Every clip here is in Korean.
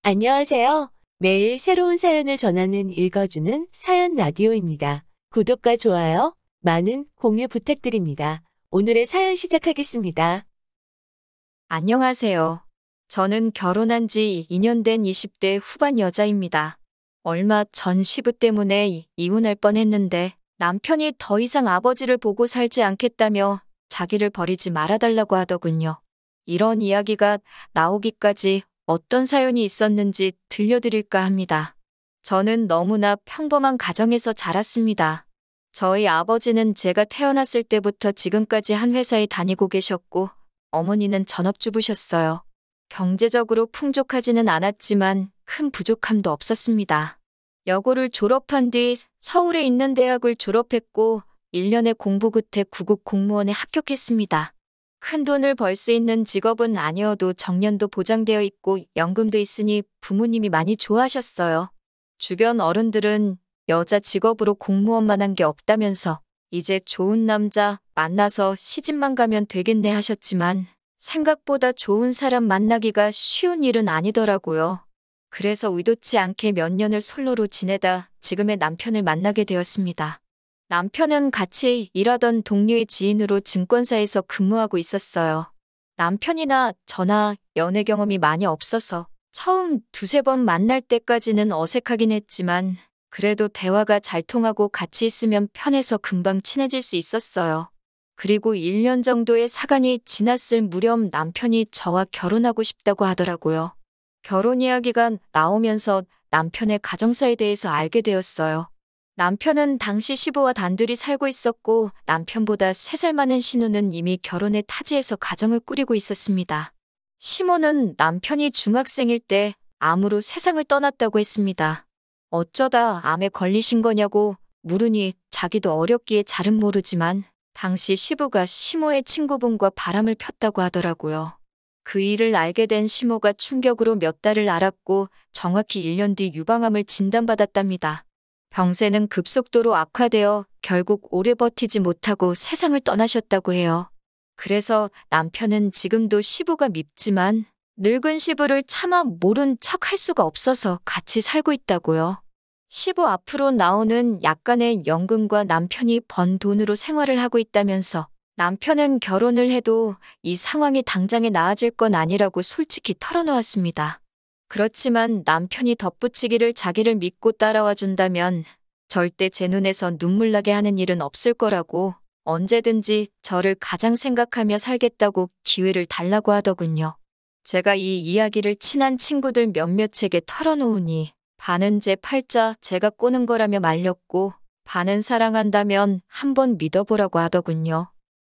안녕하세요. 매일 새로운 사연을 전하는 읽어주는 사연 라디오입니다. 구독과 좋아요, 많은 공유 부탁드립니다. 오늘의 사연 시작하겠습니다. 안녕하세요. 저는 결혼한 지 2년 된 20대 후반 여자입니다. 얼마 전 시부 때문에 이혼할 뻔했는데 남편이 더 이상 아버지를 보고 살지 않겠다며 자기를 버리지 말아달라고 하더군요. 이런 이야기가 나오기까지 어떤 사연이 있었는지 들려드릴까 합니다. 저는 너무나 평범한 가정에서 자랐습니다. 저희 아버지는 제가 태어났을 때부터 지금까지 한 회사에 다니고 계셨고 어머니는 전업주부셨어요. 경제적으로 풍족하지는 않았지만 큰 부족함도 없었습니다. 여고를 졸업한 뒤 서울에 있는 대학을 졸업했고 1년의 공부 끝에 구급 공무원에 합격했습니다. 큰 돈을 벌 수 있는 직업은 아니어도 정년도 보장되어 있고 연금도 있으니 부모님이 많이 좋아하셨어요. 주변 어른들은 여자 직업으로 공무원만 한 게 없다면서 이제 좋은 남자 만나서 시집만 가면 되겠네 하셨지만 생각보다 좋은 사람 만나기가 쉬운 일은 아니더라고요. 그래서 의도치 않게 몇 년을 솔로로 지내다 지금의 남편을 만나게 되었습니다. 남편은 같이 일하던 동료의 지인으로 증권사에서 근무하고 있었어요. 남편이나 저나 연애 경험이 많이 없어서 처음 두세 번 만날 때까지는 어색하긴 했지만 그래도 대화가 잘 통하고 같이 있으면 편해서 금방 친해질 수 있었어요. 그리고 1년 정도의 사간이 지났을 무렵 남편이 저와 결혼하고 싶다고 하더라고요. 결혼 이야기가 나오면서 남편의 가정사에 대해서 알게 되었어요. 남편은 당시 시부와 단둘이 살고 있었고 남편보다 3살 많은 신우는 이미 결혼해 타지에서 가정을 꾸리고 있었습니다. 시모는 남편이 중학생일 때 암으로 세상을 떠났다고 했습니다. 어쩌다 암에 걸리신 거냐고 물으니 자기도 어렵기에 잘은 모르지만 당시 시부가 시모의 친구분과 바람을 폈다고 하더라고요. 그 일을 알게 된 시모가 충격으로 몇 달을 앓았고 정확히 1년 뒤 유방암을 진단받았답니다. 병세는 급속도로 악화되어 결국 오래 버티지 못하고 세상을 떠나셨다고 해요. 그래서 남편은 지금도 시부가 밉지만 늙은 시부를 차마 모른 척 할 수가 없어서 같이 살고 있다고요. 시부 앞으로 나오는 약간의 연금과 남편이 번 돈으로 생활을 하고 있다면서 남편은 결혼을 해도 이 상황이 당장에 나아질 건 아니라고 솔직히 털어놓았습니다. 그렇지만 남편이 덧붙이기를 자기를 믿고 따라와 준다면 절대 제 눈에서 눈물 나게 하는 일은 없을 거라고 언제든지 저를 가장 생각하며 살겠다고 기회를 달라고 하더군요. 제가 이 이야기를 친한 친구들 몇몇에게 털어놓으니 반은 제 팔자 제가 꼬는 거라며 말렸고 반은 사랑한다면 한번 믿어보라고 하더군요.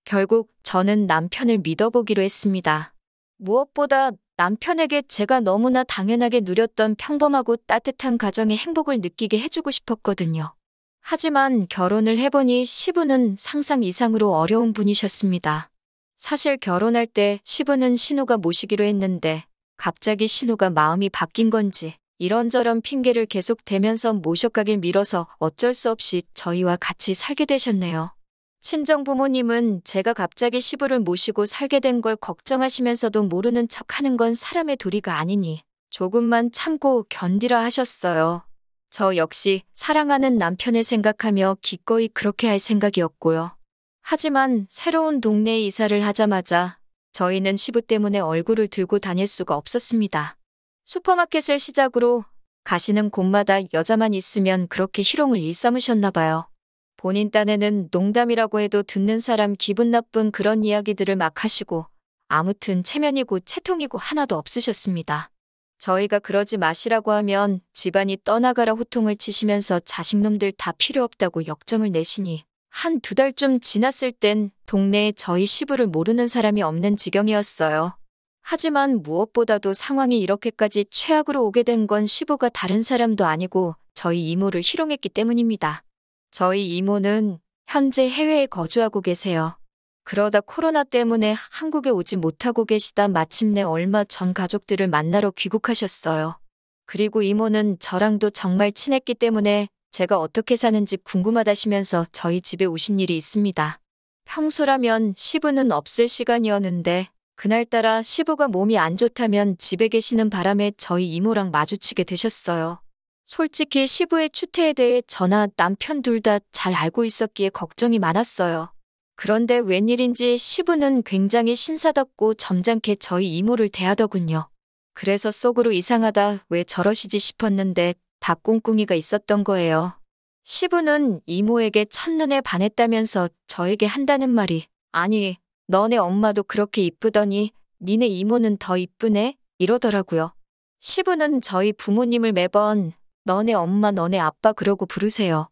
결국 저는 남편을 믿어보기로 했습니다. 무엇보다 남편에게 제가 너무나 당연하게 누렸던 평범하고 따뜻한 가정의 행복을 느끼게 해주고 싶었거든요. 하지만 결혼을 해보니 시부는 상상 이상으로 어려운 분이셨습니다. 사실 결혼할 때 시부는 신우가 모시기로 했는데 갑자기 신우가 마음이 바뀐 건지 이런저런 핑계를 계속 대면서 모셔가길 미뤄서 어쩔 수 없이 저희와 같이 살게 되셨네요. 친정부모님은 제가 갑자기 시부를 모시고 살게 된 걸 걱정하시면서도 모르는 척하는 건 사람의 도리가 아니니 조금만 참고 견디라 하셨어요. 저 역시 사랑하는 남편을 생각하며 기꺼이 그렇게 할 생각이었고요. 하지만 새로운 동네에 이사를 하자마자 저희는 시부 때문에 얼굴을 들고 다닐 수가 없었습니다. 슈퍼마켓을 시작으로 가시는 곳마다 여자만 있으면 그렇게 희롱을 일삼으셨나 봐요. 본인 딴에는 농담이라고 해도 듣는 사람 기분 나쁜 그런 이야기들을 막 하시고 아무튼 체면이고 채통이고 하나도 없으셨습니다. 저희가 그러지 마시라고 하면 집안이 떠나가라 호통을 치시면서 자식놈들 다 필요 없다고 역정을 내시니 한 2달쯤 지났을 땐 동네에 저희 시부를 모르는 사람이 없는 지경이었어요. 하지만 무엇보다도 상황이 이렇게까지 최악으로 오게 된 건 시부가 다른 사람도 아니고 저희 이모를 희롱했기 때문입니다. 저희 이모는 현재 해외에 거주하고 계세요. 그러다 코로나 때문에 한국에 오지 못하고 계시다 마침내 얼마 전 가족들을 만나러 귀국하셨어요. 그리고 이모는 저랑도 정말 친했기 때문에 제가 어떻게 사는지 궁금하다시면서 저희 집에 오신 일이 있습니다. 평소라면 시부는 없을 시간이었는데 그날따라 시부가 몸이 안 좋다면 집에 계시는 바람에 저희 이모랑 마주치게 되셨어요. 솔직히 시부의 추태에 대해 저나 남편 둘 다 잘 알고 있었기에 걱정이 많았어요. 그런데 웬일인지 시부는 굉장히 신사답고 점잖게 저희 이모를 대하더군요. 그래서 속으로 이상하다, 왜 저러시지 싶었는데 다 꿍꿍이가 있었던 거예요. 시부는 이모에게 첫눈에 반했다면서 저에게 한다는 말이, 아니, 너네 엄마도 그렇게 이쁘더니 니네 이모는 더 이쁘네? 이러더라고요. 시부는 저희 부모님을 매번 너네 엄마 너네 아빠 그러고 부르세요.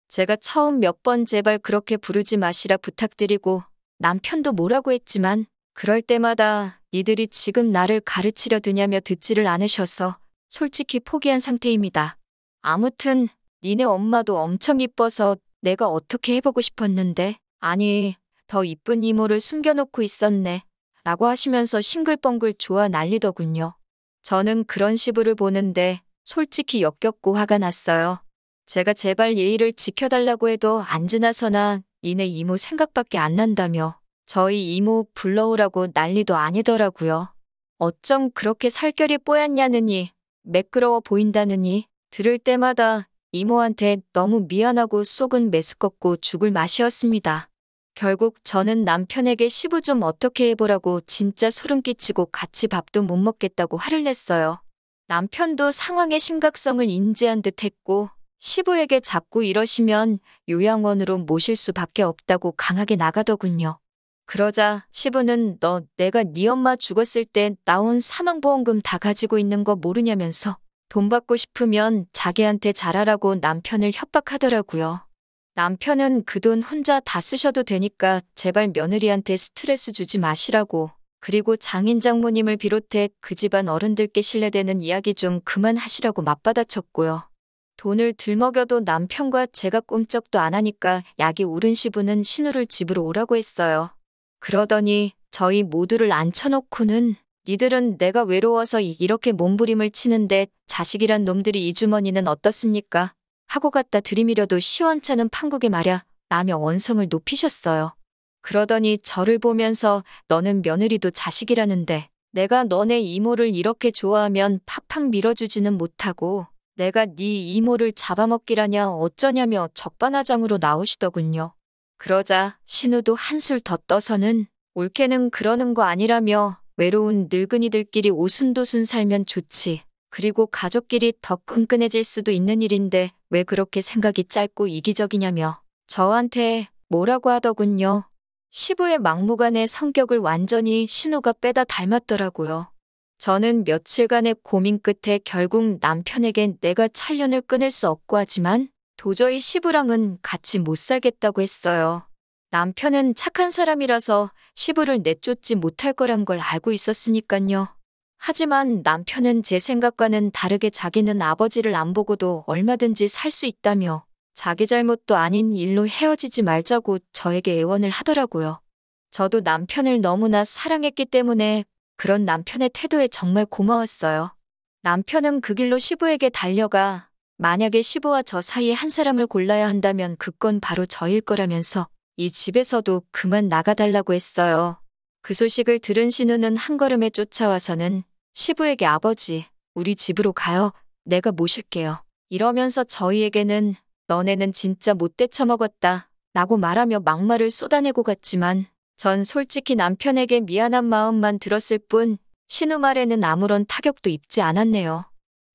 제가 처음 몇 번 제발 그렇게 부르지 마시라 부탁드리고 남편도 뭐라고 했지만 그럴 때마다 니들이 지금 나를 가르치려 드냐며 듣지를 않으셔서 솔직히 포기한 상태입니다. 아무튼 니네 엄마도 엄청 이뻐서 내가 어떻게 해보고 싶었는데, 아니 더 이쁜 이모를 숨겨놓고 있었네 라고 하시면서 싱글벙글 좋아 난리더군요. 저는 그런 시부를 보는데 솔직히 역겹고 화가 났어요. 제가 제발 예의를 지켜달라고 해도 안 지나서나 니네 이모 생각밖에 안 난다며 저희 이모 불러오라고 난리도 아니더라고요. 어쩜 그렇게 살결이 뽀얗냐느니 매끄러워 보인다느니 들을 때마다 이모한테 너무 미안하고 속은 메스껍고 죽을 맛이었습니다. 결국 저는 남편에게 시부 좀 어떻게 해보라고 진짜 소름 끼치고 같이 밥도 못 먹겠다고 화를 냈어요. 남편도 상황의 심각성을 인지한 듯 했고 시부에게 자꾸 이러시면 요양원으로 모실 수밖에 없다고 강하게 나가더군요. 그러자 시부는 너 내가 네 엄마 죽었을 때 나온 사망보험금 다 가지고 있는 거 모르냐면서 돈 받고 싶으면 자기한테 잘하라고 남편을 협박하더라고요. 남편은 그 돈 혼자 다 쓰셔도 되니까 제발 며느리한테 스트레스 주지 마시라고, 그리고 장인 장모님을 비롯해 그 집안 어른들께 신뢰되는 이야기 좀 그만하시라고 맞받아쳤고요. 돈을 들먹여도 남편과 제가 꼼짝도 안 하니까 약이 오른 시부는 신우를 집으로 오라고 했어요. 그러더니 저희 모두를 앉혀놓고는 니들은 내가 외로워서 이렇게 몸부림을 치는데 자식이란 놈들이 이 주머니는 어떻습니까? 하고 갖다 들이밀어도 시원찮은 판국에 말야 라며 원성을 높이셨어요. 그러더니 저를 보면서 너는 며느리도 자식이라는데 내가 너네 이모를 이렇게 좋아하면 팍팍 밀어주지는 못하고 내가 네 이모를 잡아먹기라냐 어쩌냐며 적반하장으로 나오시더군요. 그러자 신우도 한술 더 떠서는 옳게는 그러는 거 아니라며 외로운 늙은이들끼리 오순도순 살면 좋지. 그리고 가족끼리 더 끈끈해질 수도 있는 일인데 왜 그렇게 생각이 짧고 이기적이냐며 저한테 뭐라고 하더군요. 시부의 막무가내 성격을 완전히 신우가 빼다 닮았더라고요. 저는 며칠간의 고민 끝에 결국 남편에겐 내가 찰년을 끊을 수 없고 하지만 도저히 시부랑은 같이 못 살겠다고 했어요. 남편은 착한 사람이라서 시부를 내쫓지 못할 거란 걸 알고 있었으니깐요. 하지만 남편은 제 생각과는 다르게 자기는 아버지를 안 보고도 얼마든지 살 수 있다며 자기 잘못도 아닌 일로 헤어지지 말자고 저에게 애원을 하더라고요. 저도 남편을 너무나 사랑했기 때문에 그런 남편의 태도에 정말 고마웠어요. 남편은 그 길로 시부에게 달려가 만약에 시부와 저 사이에 한 사람을 골라야 한다면 그 건 바로 저일 거라면서 이 집에서도 그만 나가달라고 했어요. 그 소식을 들은 신우는 한 걸음에 쫓아와서는 시부에게 아버지, 우리 집으로 가요. 내가 모실게요. 이러면서 저희에게는 너네는 진짜 못돼 처먹었다 라고 말하며 막말을 쏟아내고 갔지만 전 솔직히 남편에게 미안한 마음만 들었을 뿐 신우 말에는 아무런 타격도 입지 않았네요.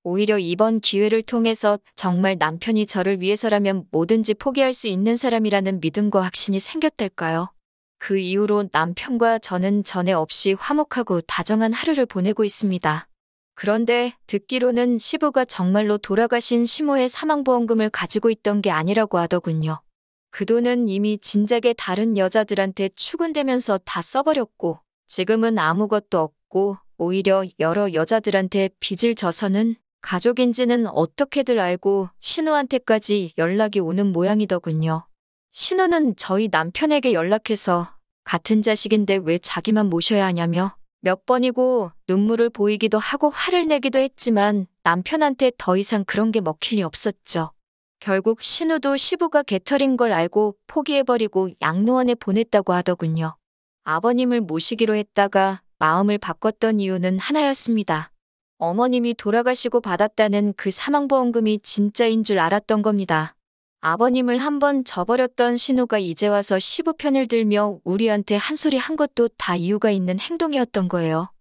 오히려 이번 기회를 통해서 정말 남편이 저를 위해서라면 뭐든지 포기할 수 있는 사람이라는 믿음과 확신이 생겼달까요? 그 이후로 남편과 저는 전에 없이 화목하고 다정한 하루를 보내고 있습니다. 그런데 듣기로는 시부가 정말로 돌아가신 시모의 사망보험금을 가지고 있던 게 아니라고 하더군요. 그 돈은 이미 진작에 다른 여자들한테 추근되면서 다 써버렸고 지금은 아무것도 없고 오히려 여러 여자들한테 빚을 져서는 가족인지는 어떻게들 알고 신우한테까지 연락이 오는 모양이더군요. 신우는 저희 남편에게 연락해서 같은 자식인데 왜 자기만 모셔야 하냐며 몇 번이고 눈물을 보이기도 하고 화를 내기도 했지만 남편한테 더 이상 그런 게 먹힐 리 없었죠. 결국 신우도 시부가 개털인 걸 알고 포기해버리고 양로원에 보냈다고 하더군요. 아버님을 모시기로 했다가 마음을 바꿨던 이유는 하나였습니다. 어머님이 돌아가시고 받았다는 그 사망보험금이 진짜인 줄 알았던 겁니다. 아버님을 한번 저버렸던 신우가 이제 와서 시부 편을 들며 우리한테 한 소리 한 것도 다 이유가 있는 행동이었던 거예요.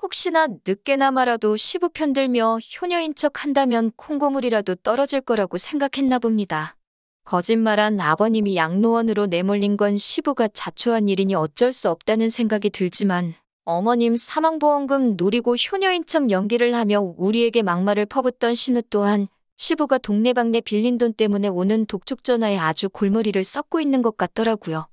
혹시나 늦게나마라도 시부 편 들며 효녀인 척 한다면 콩고물이라도 떨어질 거라고 생각했나 봅니다. 거짓말한 아버님이 양로원으로 내몰린 건 시부가 자초한 일이니 어쩔 수 없다는 생각이 들지만 어머님 사망보험금 노리고 효녀인 척 연기를 하며 우리에게 막말을 퍼붓던 신우 또한 시부가 동네방네 빌린 돈 때문에 오는 독촉 전화에 아주 골머리를 썩고 있는 것 같더라고요.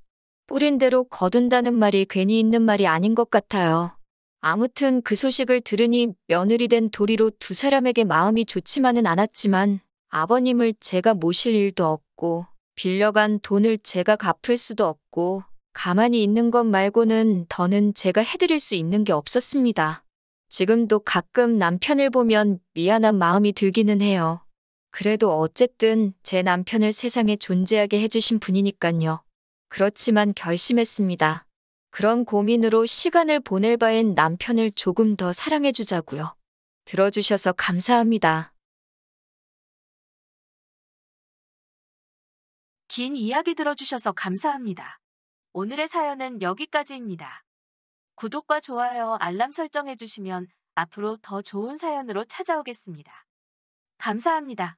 뿌린 대로 거둔다는 말이 괜히 있는 말이 아닌 것 같아요. 아무튼 그 소식을 들으니 며느리 된 도리로 두 사람에게 마음이 좋지만은 않았지만 아버님을 제가 모실 일도 없고 빌려간 돈을 제가 갚을 수도 없고 가만히 있는 것 말고는 더는 제가 해드릴 수 있는 게 없었습니다. 지금도 가끔 남편을 보면 미안한 마음이 들기는 해요. 그래도 어쨌든 제 남편을 세상에 존재하게 해주신 분이니깐요. 그렇지만 결심했습니다. 그런 고민으로 시간을 보낼 바엔 남편을 조금 더 사랑해주자고요. 들어주셔서 감사합니다. 긴 이야기 들어주셔서 감사합니다. 오늘의 사연은 여기까지입니다. 구독과 좋아요, 알람 설정해주시면 앞으로 더 좋은 사연으로 찾아오겠습니다. 감사합니다.